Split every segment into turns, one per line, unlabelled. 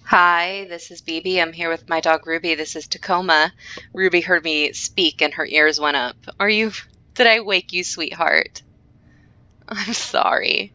Hi, this is Beebee. I'm here with my dog Ruby. This is Tacoma. Ruby heard me speak and her ears went up. Did I wake you, sweetheart? I'm sorry.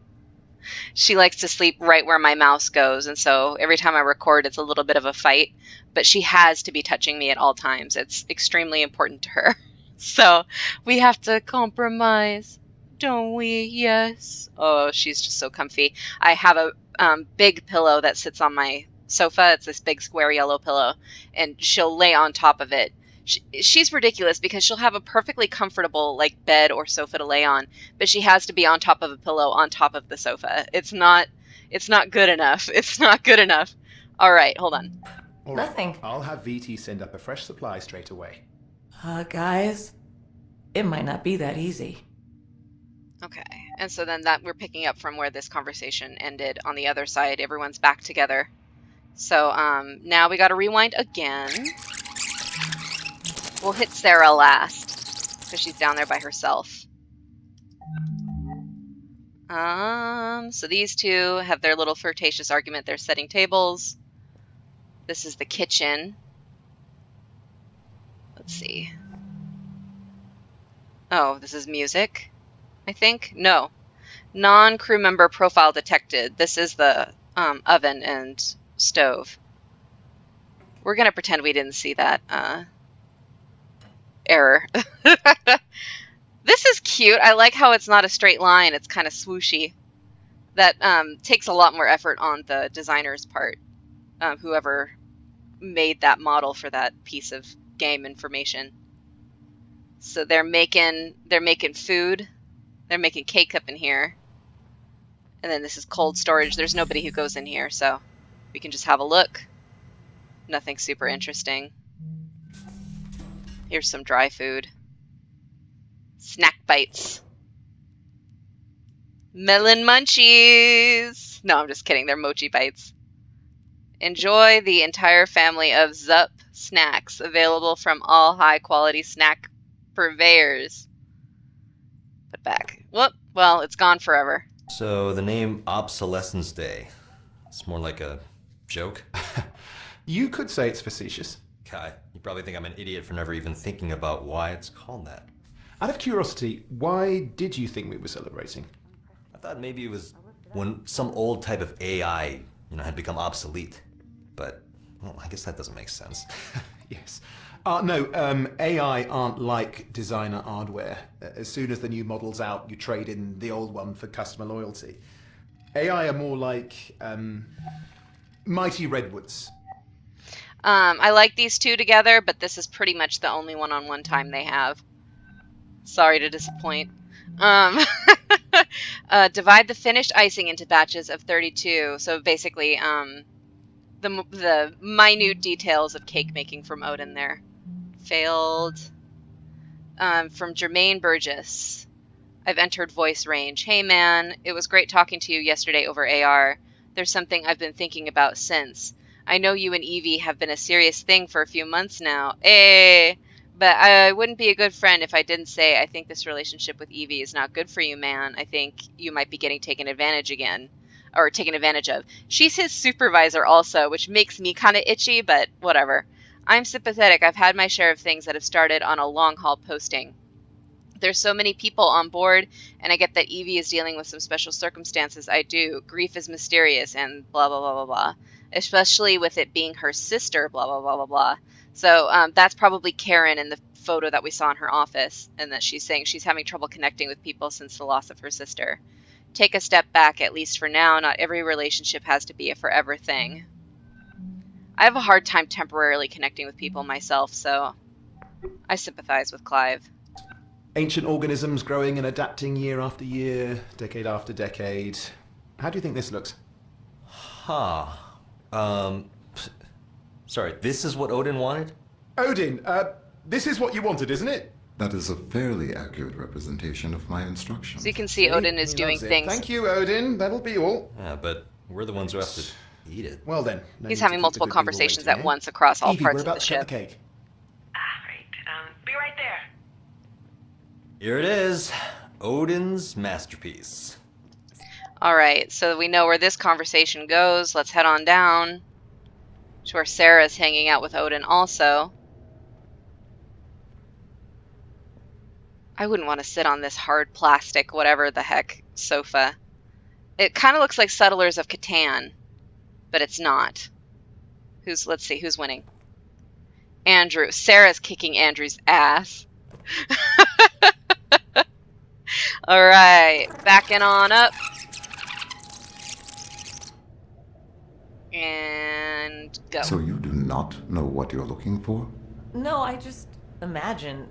She likes to sleep right where my mouse goes, and so every time I record, it's a little bit of a fight, but she has to be touching me at all times. It's extremely important to her. So we have to compromise, don't we? Yes. Oh, she's just so comfy. I have a big pillow that sits on my sofa. It's this big square yellow pillow, and she'll lay on top of it. She's ridiculous because she'll have a perfectly comfortable like bed or sofa to lay on, but she has to be on top of a pillow on top of the sofa. It's not good enough. It's not good enough. All right, hold on.
All right,
Nothing.
I'll have VT send up a fresh supply straight away.
Guys, it might not be that easy.
Okay. And so then that we're picking up from where this conversation ended on the other side. Everyone's back together. So now we got to rewind again. We'll hit Sarah last because she's down there by herself. So these two have their little flirtatious argument. They're setting tables. This is the kitchen. Let's see. Oh, this is music, I think. No. Non-crew member profile detected. This is the oven and stove. We're going to pretend we didn't see that error. This is cute. I like how it's not a straight line. It's kind of swooshy. That takes a lot more effort on the designer's part. Whoever made that model for that piece of game information. So they're making food. They're making cake up in here. And then this is cold storage. There's nobody who goes in here, so we can just have a look. Nothing super interesting. Here's some dry food. Snack bites. Melon munchies! No, I'm just kidding. They're mochi bites. Enjoy the entire family of Zup snacks available from all high-quality snack purveyors. Put back. Whoop. Well, it's gone forever.
So the name Obsolescence Day. It's more like a joke.
You could say it's facetious.
Kai, you probably think I'm an idiot for never even thinking about why it's called that.
Out of curiosity, why did you think we were celebrating?
I thought maybe it was when some old type of AI, had become obsolete. But, well, I guess that doesn't make sense.
Yes. No, AI aren't like designer hardware. As soon as the new model's out, you trade in the old one for customer loyalty. AI are more like mighty redwoods.
I like these two together, but this is pretty much the only one-on-one time they have. Sorry to disappoint. Divide the finished icing into batches of 32. So basically, the minute details of cake making from Odin there. Failed. From Jermaine Burgess. I've entered voice range. Hey man, it was great talking to you yesterday over AR. There's something I've been thinking about since. I know you and Evie have been a serious thing for a few months now. But I wouldn't be a good friend if I didn't say I think this relationship with Evie is not good for you, man. I think you might be getting taken advantage of. She's his supervisor also, which makes me kind of itchy, but whatever. I'm sympathetic. I've had my share of things that have started on a long haul posting. There's so many people on board, and I get that Evie is dealing with some special circumstances. I do. Grief is mysterious and blah, blah, blah, blah, blah. Especially with it being her sister, blah, blah, blah, blah, blah. So that's probably Karen in the photo that we saw in her office, and that she's saying she's having trouble connecting with people since the loss of her sister. Take a step back, at least for now. Not every relationship has to be a forever thing. I have a hard time temporarily connecting with people myself, so I sympathize with Clive.
Ancient organisms growing and adapting year after year, decade after decade. How do you think this looks?
Huh. Sorry, this is what Odin wanted?
Odin, this is what you wanted, isn't it?
That is a fairly accurate representation of my instructions.
So you can see Odin is
He
doing
loves it.
things.
Thank you, Odin. That'll be all.
Yeah, but we're the ones who have to eat it.
Well then. no
He's
need to
having
keep
multiple
the good people
conversations
waiting,
at
eh?
once across all
Evie,
parts
we're
of the
about to cut
ship.
the cake.
Right. Be right there.
Here it is. Odin's masterpiece.
All right, so we know where this conversation goes. Let's head on down. where Sarah's hanging out with Odin also. I wouldn't want to sit on this hard plastic, whatever the heck, sofa. It kind of looks like Settlers of Catan, but it's not. Let's see, who's winning? Andrew. Sarah's kicking Andrew's ass. Alright, backing on up. And go.
So you do not know what you're looking for?
No, I just imagine.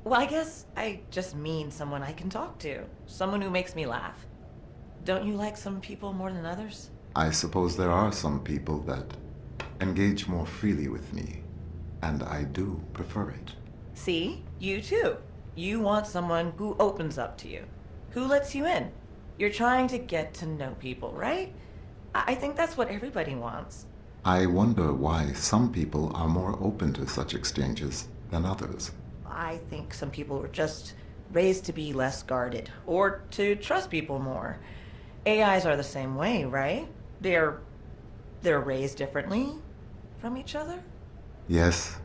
Well, I guess I just mean someone I can talk to. Someone who makes me laugh. Don't you like some people more than others?
I suppose there are some people that engage more freely with me, and I do prefer it.
See? You too. You want someone who opens up to you, who lets you in. You're trying to get to know people, right? I think that's what everybody wants.
I wonder why some people are more open to such exchanges than others.
I think some people were just raised to be less guarded, or to trust people more. AIs are the same way, right? They're raised differently from each other?
Yes,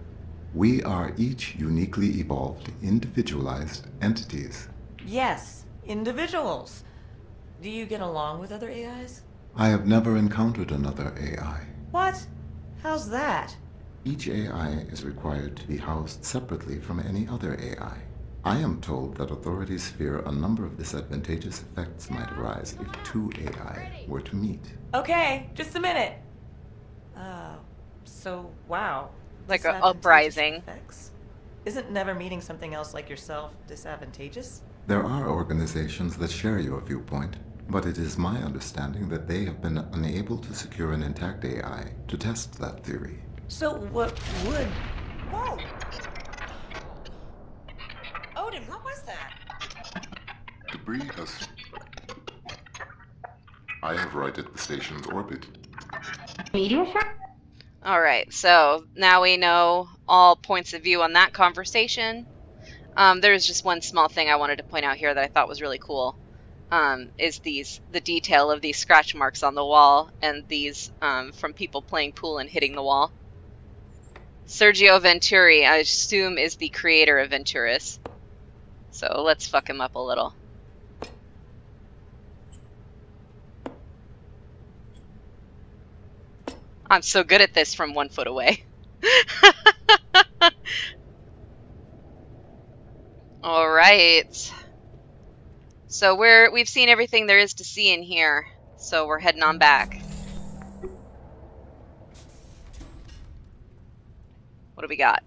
we are each uniquely evolved, individualized entities.
Yes, individuals. Do you get along with other AIs?
I have never encountered another AI.
What? How's that?
Each AI is required to be housed separately from any other AI. I am told that authorities fear a number of disadvantageous effects might arise if two AI were to meet.
Okay, just a minute. So, wow.
Like a
Disadvantageous
uprising.
effects? Isn't never meeting something else like yourself disadvantageous?
There are organizations that share your viewpoint, but it is my understanding that they have been unable to secure an intact AI to test that theory.
So what would... Whoa! Odin, what was that?
Debris has... I have righted the station's orbit.
Alright, so now we know all points of view on that conversation. There's just one small thing I wanted to point out here that I thought was really cool. Is the detail of these scratch marks on the wall, and these from people playing pool and hitting the wall. Sergio Venturi, I assume, is the creator of Venturis. So let's fuck him up a little. I'm so good at this from 1 foot away. All right. So we've seen everything there is to see in here. So we're heading on back. What do we got?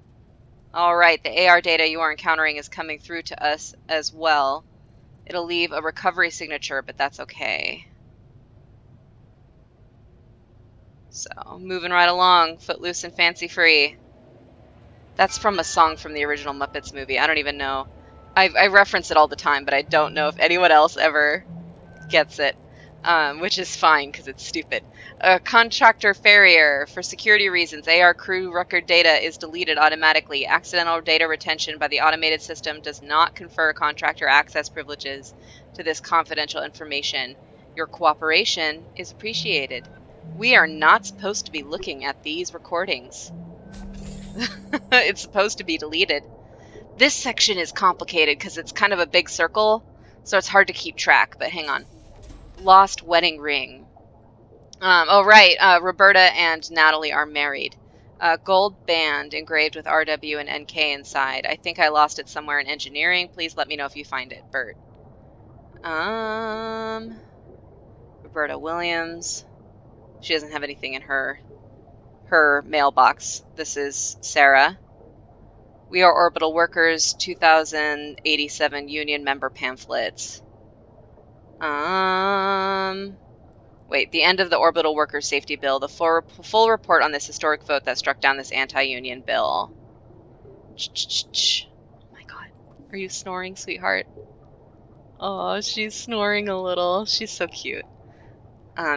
All right, the AR data you are encountering is coming through to us as well. It'll leave a recovery signature, but that's okay. So, moving right along, footloose and fancy free. That's from a song from the original Muppets movie. I don't even know. I reference it all the time, but I don't know if anyone else ever gets it, which is fine because it's stupid. Contractor Farrier. For security reasons, AR crew record data is deleted automatically. Accidental data retention by the automated system does not confer contractor access privileges to this confidential information. Your cooperation is appreciated. We are not supposed to be looking at these recordings. It's supposed to be deleted. This section is complicated because it's kind of a big circle, so it's hard to keep track, but hang on. Lost wedding ring. Oh, right. Roberta and Natalie are married. Gold band engraved with RW and NK inside. I think I lost it somewhere in engineering. Please let me know if you find it, Bert. Roberta Williams. She doesn't have anything in her mailbox. This is Sarah. We are Orbital Workers, 2087 Union member pamphlets. Wait, the end of the Orbital Workers Safety Bill. The full report on this historic vote that struck down this anti-union bill. Oh my god. Are you snoring, sweetheart? Oh, she's snoring a little. She's so cute.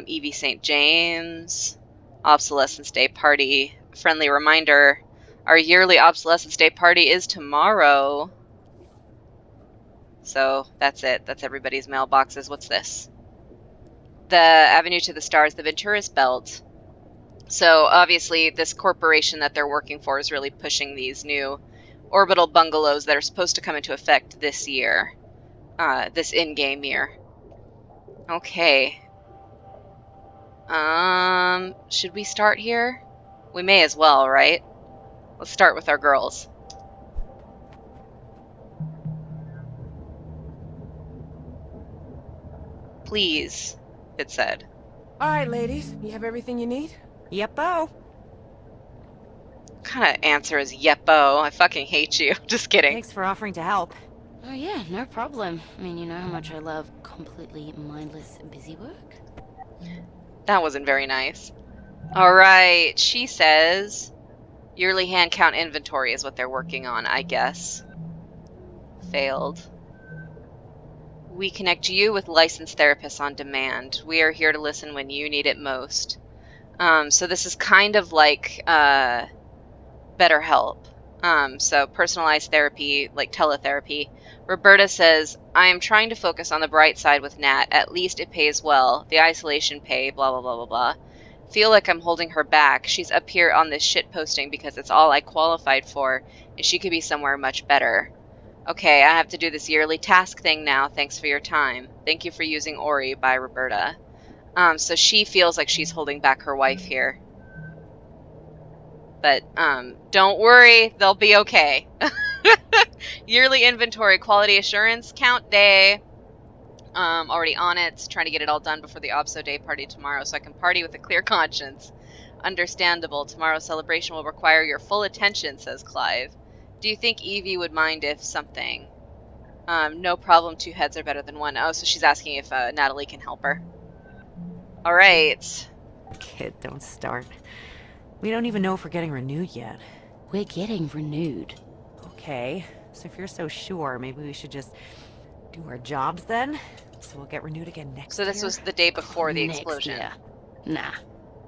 Evie St. James. Obsolescence Day Party. Friendly reminder. Our yearly Obsolescence Day Party is tomorrow. So, that's it. That's everybody's mailboxes. What's this? The Avenue to the Stars, the Venturis Belt. So obviously this corporation that they're working for is really pushing these new orbital bungalows that are supposed to come into effect this year. This in-game year. Okay. Should we start here? We may as well, right? Let's start with our girls. Please, it said.
All right, ladies, you have everything you need?
Yep-o.
What kind of answer is yeppo? I fucking hate you. Just kidding.
Thanks for offering to help.
Oh yeah, no problem. I mean, you know how much I love completely mindless busy work?
That wasn't very nice. Alright, she says yearly hand count inventory is what they're working on, I guess. Failed. We connect you with licensed therapists on demand. We are here to listen when you need it most. So this is kind of like BetterHelp. So personalized therapy, like teletherapy. Roberta says, I am trying to focus on the bright side with Nat. At least it pays well. The isolation pay, blah, blah, blah, blah, blah. Feel like I'm holding her back. She's up here on this shit posting because it's all I qualified for, and she could be somewhere much better. Okay, I have to do this yearly task thing now. Thanks for your time. Thank you for using Ori by Roberta. So she feels like she's holding back her wife here. But don't worry, they'll be okay. Yearly inventory, quality assurance, count day. Already on it, trying to get it all done before the Obso Day party tomorrow so I can party with a clear conscience. Understandable, tomorrow's celebration will require your full attention, says Clive. Do you think Evie would mind if something? No problem, 2 heads are better than 1. Oh, so she's asking if Natalie can help her. Alright.
Kid, don't start. We don't even know if we're getting renewed yet.
We're getting renewed.
Okay, so if you're so sure, maybe we should just do our jobs then? So we'll get renewed again next
So
year?
this was the day before the
Next
explosion.
year. Nah,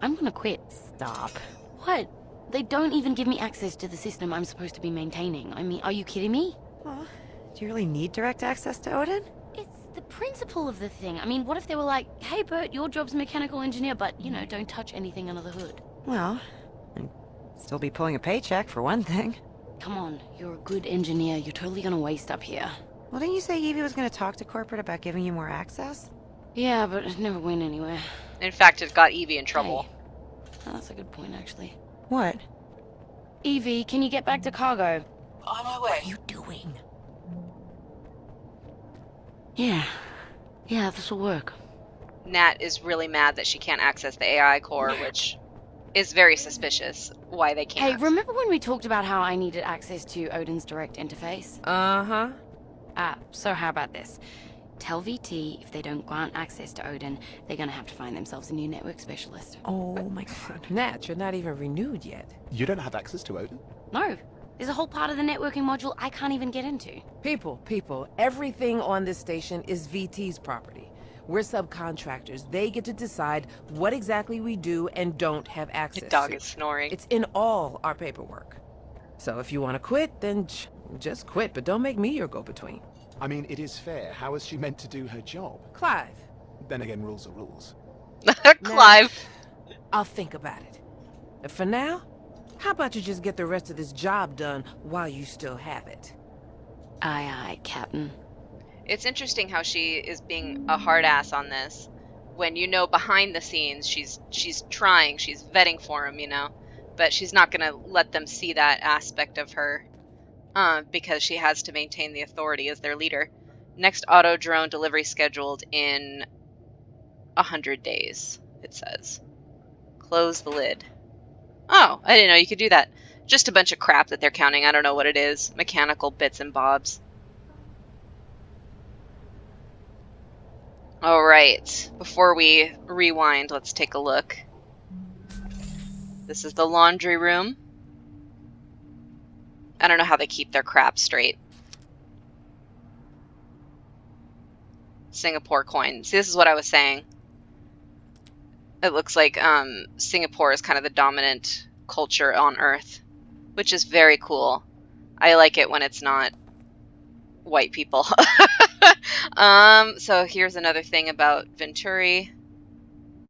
I'm gonna quit.
Stop.
What? They don't even give me access to the system I'm supposed to be maintaining. I mean, are you kidding me?
Well, do you really need direct access to Odin?
It's the principle of the thing. I mean, what if they were like, hey Bert, your job's mechanical engineer, but, you know, don't touch anything under the hood.
Well, I'd still be pulling a paycheck for one thing.
Come on, you're a good engineer. You're totally gonna waste up here.
Well, didn't you say Evie was going to talk to corporate about giving you more access?
Yeah, but it never went anywhere.
In fact, it got Evie in trouble.
Hey. Oh, that's a good point, actually.
What?
Evie, can you get back to cargo?
On my way.
What are you doing?
Yeah. Yeah, this'll work.
Nat is really mad that she can't access the AI core, which is very suspicious why they
Hey,
can't.
remember when we talked about how I needed access to Odin's direct interface?
Uh-huh.
So how about this? Tell VT if they don't grant access to Odin, they're gonna have to find themselves a new network specialist.
Oh my god.
Nat, you're not even renewed yet.
You don't have access to Odin?
No, there's a whole part of the networking module I can't even get into.
People, everything on this station is VT's property. We're subcontractors. They get to decide what exactly we do and don't have access
The dog
to.
is snoring.
It's in all our paperwork. So if you want to quit, then just quit, but don't make me your go-between.
I mean, it is fair. How is she meant to do her job?
Clive,
Then again, rules are rules.
Clive.
I'll think about it. And for now, how about you just get the rest of this job done while you still have it?
Aye, Captain.
It's interesting how she is being a hard ass on this, when you know behind the scenes she's trying, she's vetting for him, you know, but she's not gonna let them see that aspect of her, because she has to maintain the authority as their leader. Next auto drone delivery scheduled in 100 days, it says. Close the lid. Oh, I didn't know you could do that. Just a bunch of crap that they're counting. I don't know what it is. Mechanical bits and bobs. Alright, before we rewind, let's take a look. This is the laundry room. I don't know how they keep their crap straight. Singapore coin. See, this is what I was saying. It looks like Singapore is kind of the dominant culture on Earth, which is very cool. I like it when it's not white people. So here's another thing about Venturi.